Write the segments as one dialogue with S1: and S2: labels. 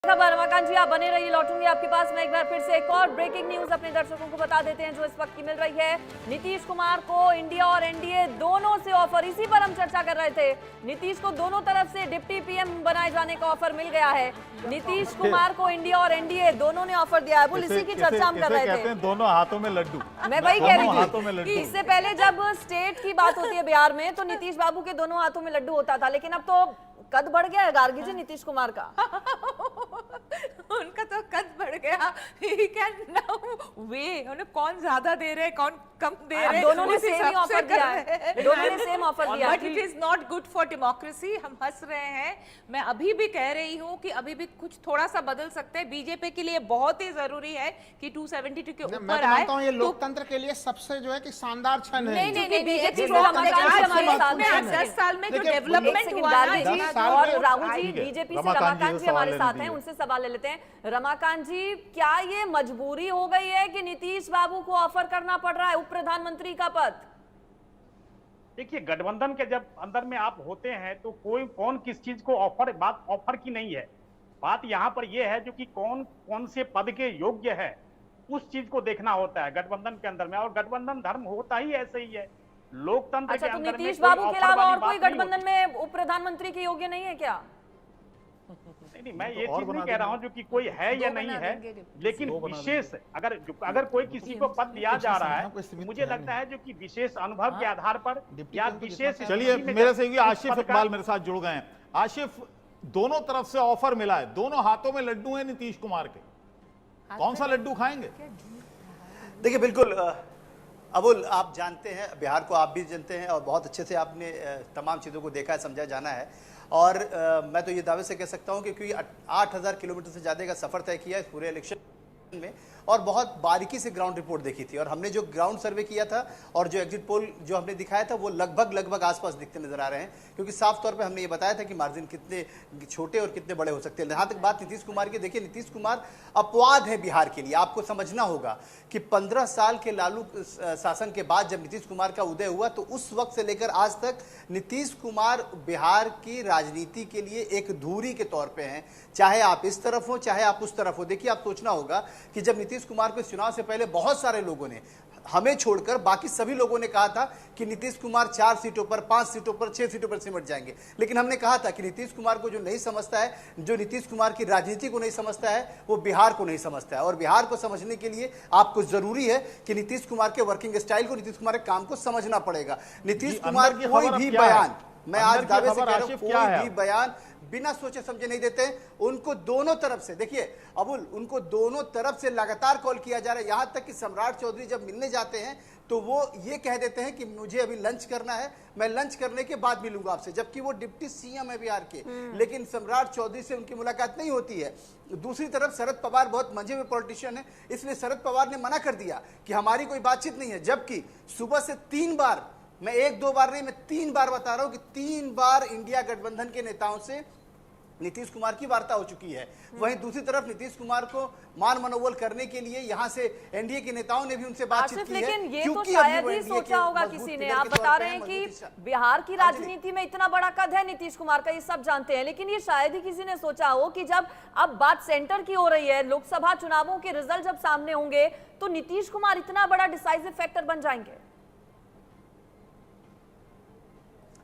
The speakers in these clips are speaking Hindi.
S1: खबर रमाकांत जी, आप बने रहिए, लौटूंगी आपके पास मैं एक बार फिर से। एक और ब्रेकिंग न्यूज अपने दर्शकों को बता देते हैं जो इस वक्त की मिल रही है। नीतीश कुमार को इंडिया और एनडीए दोनों से ऑफर, इसी पर हम चर्चा कर रहे थे। नीतीश को दोनों तरफ से डिप्टी पीएम बनाए जाने का ऑफर मिल गया है। नीतीश कुमार को इंडिया और एनडीए दोनों ने ऑफर दिया है। बोल, इसी की चर्चा हम कर रहे थे।
S2: दोनों हाथों में लड्डू,
S1: मैं वही कह रही थी कि इससे पहले जब स्टेट की बात होती है बिहार में तो नीतीश बाबू के दोनों हाथों में लड्डू होता था, लेकिन अब तो कद बढ़ गया है गार्गी जी नीतीश कुमार का।
S3: उनका तो कद बढ़ गया। He can now weigh, उन्हें कौन ज्यादा दे रहे हैं कौन कम दे रहे हैं,
S1: दोनों ने सेम ही ऑफर दिया है, दोनों ने सेम ऑफर दिया है।
S3: But it is not good for democracy. हम हंस रहे हैं, मैं अभी भी कह रही हूँ कि अभी भी कुछ थोड़ा सा बदल सकते हैं। बीजेपी के लिए बहुत ही जरूरी है कि 272 के ऊपर आए।
S4: ये लोकतंत्र के लिए सबसे जो है कि शानदार क्षण है।
S3: नहीं बीजेपी
S1: 10
S3: साल में जो डेवलपमेंट हुआ ना।
S1: और राहुल जी बीजेपी से रमाकांत जी हमारे साथ हैं, उनसे सवाल ले लेते हैं। रमाकांत जी, क्या ये मजबूरी हो गई है कि नीतीश बाबू को ऑफर करना पड़ रहा है उप प्रधानमंत्री का पद?
S5: देखिए, गठबंधन के जब अंदर में आप होते हैं तो कौन किस चीज को ऑफर, बात ऑफर की नहीं है। बात यहाँ पर यह है जो कि कौन से पद के योग्य है, उस चीज को देखना होता है गठबंधन के अंदर में। और गठबंधन धर्म होता ही ऐसे ही है लोकतंत्र के अंदर में।
S1: नीतीश बाबू के अलावा और कोई गठबंधन में उप प्रधानमंत्री के योग्य नहीं है क्या?
S5: नहीं, मैं ये चीज नहीं कह रहा हूं जो कि कोई है या नहीं है, लेकिन विशेष अगर कोई किसी को पद दिया जा रहा है, मुझे लगता है जो कि विशेष अनुभव के आधार पर या विशेष।
S2: चलिए, मेरे से आशिफ इकबाल मेरे साथ जुड़ गए हैं। आशिफ, दोनों तरफ से ऑफर मिला है, दोनों हाथों में लड्डू हैं नीतीश कुमार के, कौन सा लड्डू खाएंगे?
S6: देखिए, बिल्कुल अबुल, आप जानते हैं बिहार को, आप भी जानते हैं और बहुत अच्छे से आपने तमाम चीज़ों को देखा है, समझा, जाना है। और मैं तो ये दावे से कह सकता हूँ कि क्योंकि 8000 किलोमीटर से ज़्यादा का सफ़र तय किया इस पूरे इलेक्शन में और बहुत बारीकी से ग्राउंड रिपोर्ट देखी थी। और हमने जो ग्राउंड सर्वे किया था और जो एग्जिट पोल जो हमने दिखाया था वो लगभग आसपास दिखते नजर आ रहे हैं, क्योंकि साफ तौर पे हमने ये बताया था कि मार्जिन कितने छोटे और कितने बड़े हो सकते हैं। जहाँ तक बात नीतीश कुमार की, देखिए नीतीश कुमार अपवाद है बिहार के लिए। आपको समझना होगा कि 15 साल के लालू शासन के बाद जब नीतीश कुमार का उदय हुआ तो उस वक्त से लेकर आज तक नीतीश कुमार बिहार की राजनीति के लिए एक धुरी के तौर पे हैं, चाहे आप इस तरफ हो चाहे आप उस तरफ हो। देखिए, आप सोचना होगा कि जब नीतीश कुमार को इस चुनाव से पहले बहुत सारे लोगों ने, हमें छोड़कर बाकी सभी लोगों ने कहा था कि नीतीश कुमार 4 सीटों पर, 5 सीटों पर, 6 सीटों पर सिमट जाएंगे। लेकिन हमने कहा था कि नीतीश कुमार को जो नहीं समझता है, जो नीतीश कुमार की राजनीति को नहीं समझता है, वो बिहार को नहीं समझता है। और बिहार को समझने के लिए आपको जरूरी है कि नीतीश कुमार के वर्किंग स्टाइल को, नीतीश कुमार के काम को समझना पड़ेगा। नीतीश कुमार कोई भी बयान, मैं आज दावे से कह रहा हूं, कोई भी बयान बिना सोचे समझे नहीं देते। उनको दोनों तरफ से, देखिए अबुल, उनको दोनों तरफ से लगातार कॉल किया जा रहा है। यहां तक कि सम्राट चौधरी जब मिलने जाते हैं तो वो ये कह देते हैं कि मुझे अभी लंच करना है, मैं लंच करने के बाद मिलूंगा आपसे, जबकि वो डिप्टी सीएम है बिहार के। लेकिन सम्राट चौधरी से उनकी मुलाकात नहीं होती है। दूसरी तरफ शरद पवार बहुत मंझे हुए पॉलिटिशियन है, इसलिए शरद पवार ने मना कर दिया कि हमारी कोई बातचीत नहीं है। जबकि सुबह से 3 बार, मैं 1-2 बार नहीं, मैं 3 बार बता रहा हूं कि 3 बार इंडिया गठबंधन के नेताओं से नीतीश कुमार की वार्ता हो चुकी है। वहीं दूसरी तरफ नीतीश कुमार को मान मनोबल करने के लिए यहां से एनडीए के नेताओं ने भी उनसे बातचीत की है।
S1: लेकिन ये तो शायद ही सोचा होगा किसी ने। आप बता रहे हैं कि बिहार की राजनीति में इतना बड़ा कद है नीतीश कुमार का, ये सब जानते हैं, लेकिन ये शायद ही किसी ने सोचा हो कि जब अब बात सेंटर की हो रही है, लोकसभा चुनावों के रिजल्ट जब सामने होंगे तो नीतीश कुमार इतना बड़ा डिसाइसिव फैक्टर बन जाएंगे।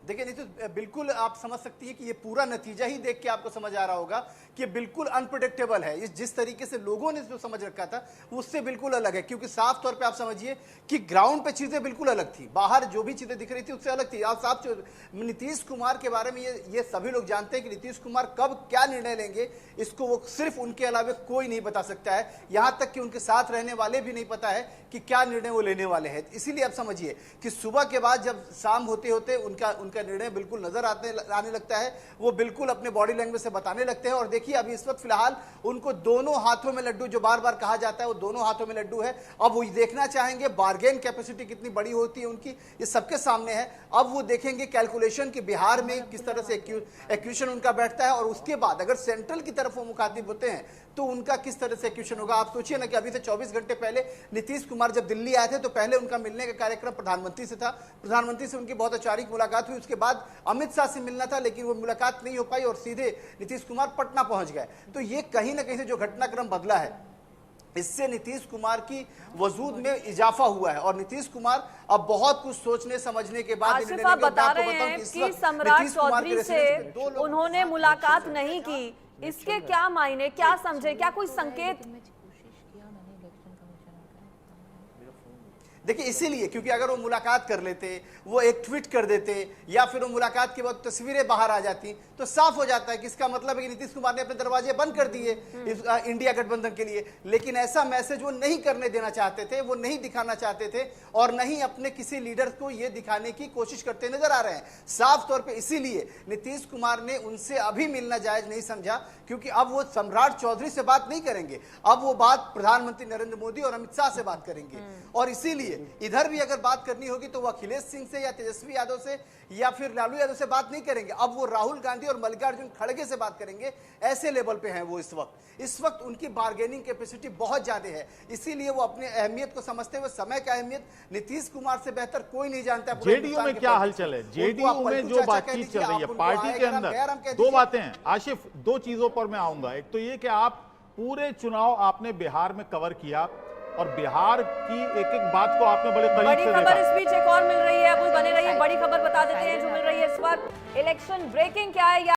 S6: देखिए नीतीश, बिल्कुल आप समझ सकती है कि ये पूरा नतीजा ही देख के आपको समझ आ रहा होगा कि बिल्कुल अनप्रेडिक्टेबल है। इस जिस तरीके से लोगों ने इसको समझ रखा था उससे बिल्कुल अलग है, क्योंकि साफ तौर पे आप समझिए कि ग्राउंड पे चीजें बिल्कुल अलग थी, बाहर जो भी चीजें दिख रही थी उससे अलग थी। आप साफ नीतीश कुमार के बारे में ये सभी लोग जानते हैं कि नीतीश कुमार कब क्या निर्णय लेंगे, इसको वो सिर्फ उनके अलावा कोई नहीं बता सकता है। यहां तक कि उनके साथ रहने वाले भी नहीं पता है कि क्या निर्णय वो लेने वाले हैं। इसीलिए आप समझिए कि सुबह के बाद जब शाम होते होते उनका निर्णय बिल्कुल नजर आने लगता है, वो बिल्कुल अपने बॉडी लैंग्वेज से बताने लगते हैं। और देखिए, अभी इस वक्त फिलहाल उनको दोनों हाथों में लड्डू, जो बार बार कहा जाता है वो दोनों हाथों में लड्डू है। अब वो देखना चाहेंगे बार्गेन कैपेसिटी कितनी बड़ी होती है उनकी, ये सबके सामने है। अब वो देखेंगे कैलकुलेशन कि बिहार में किस तरह से एक्यूशन उनका बैठता है, और उसके बाद अगर सेंट्रल की तरफ वो मुखातिब होते हैं तो उनका किस तरह से एक्यूशन होगा। आप सोचिए ना कि अभी से 24 घंटे पहले नीतीश कुमार जब दिल्ली आए थे तो पहले उनका मिलने का कार्यक्रम प्रधानमंत्री से था, प्रधानमंत्री से उनकी बहुत औपचारिक मुलाकात हुई, उसके बाद अमित शाह से मिलना था, लेकिन वो मुलाकात नहीं हो पाई और सीधे नीतीश कुमार पटना पहुंच गए। तो ये कहीं ना कहीं से जो घटनाक्रम बदला है, इससे नीतीश कुमार की वजूद में इजाफा हुआ है और नीतीश कुमार अब बहुत कुछ सोचने समझने के बाद
S1: आसिफ, आप बता रहे हैं कि सम्राट चौधरी से उन्होंने मुलाकात नहीं की, इसके क्या मायने, क्या समझे, क्या कोई संकेत?
S6: देखिए इसीलिए क्योंकि अगर वो मुलाकात कर लेते, वो एक ट्वीट कर देते या फिर वो मुलाकात के बाद तस्वीरें बाहर आ जाती तो साफ हो जाता है कि इसका मतलब है कि नीतीश कुमार ने अपने दरवाजे बंद कर दिए इंडिया गठबंधन के लिए। लेकिन ऐसा मैसेज वो नहीं करने देना चाहते थे, वो नहीं दिखाना चाहते थे और नहीं अपने किसी लीडर को ये दिखाने की कोशिश करते नजर आ रहे हैं साफ तौर पर। इसीलिए नीतीश कुमार ने उनसे अभी मिलना जायज नहीं समझा, क्योंकि अब वो सम्राट चौधरी से बात नहीं करेंगे, अब वो बात प्रधानमंत्री नरेंद्र मोदी और अमित शाह से बात करेंगे। और इसीलिए इधर भी अगर बात करनी होगी तो वो अखिलेश सिंह से या तेजस्वी यादव से या फिर लालू यादव से बात नहीं करेंगे, अब वो राहुल गांधी और मल्लिकार्जुन खड़गे से बात करेंगे। ऐसे लेवल पे हैं वो इस वक्त उनकी बार्गेनिंग कैपेसिटी बहुत ज्यादा है, इसीलिए वो अपने अहमियत को समझते हुए समय का अहमियत नीतीश कुमार से बेहतर कोई नहीं जानता है।
S2: जेडीयू में क्या हलचल है? जेडीयू में जो बातचीत चल रही है पार्टी के अंदर, दो बातें हैं आशिफ, दो चीजों पर मैं आऊंगा। एक तो ये कि आप पूरे चुनाव आपने बिहार में कवर किया और बिहार की एक एक बात को आपने बड़े करीब
S1: बड़ी
S2: से
S1: खबर
S2: देखा।
S1: इस बीच एक और मिल रही है, अबुल बने रहिए, बड़ी खबर बता देते हैं जो मिल रही है इस वक्त। इलेक्शन ब्रेकिंग क्या है?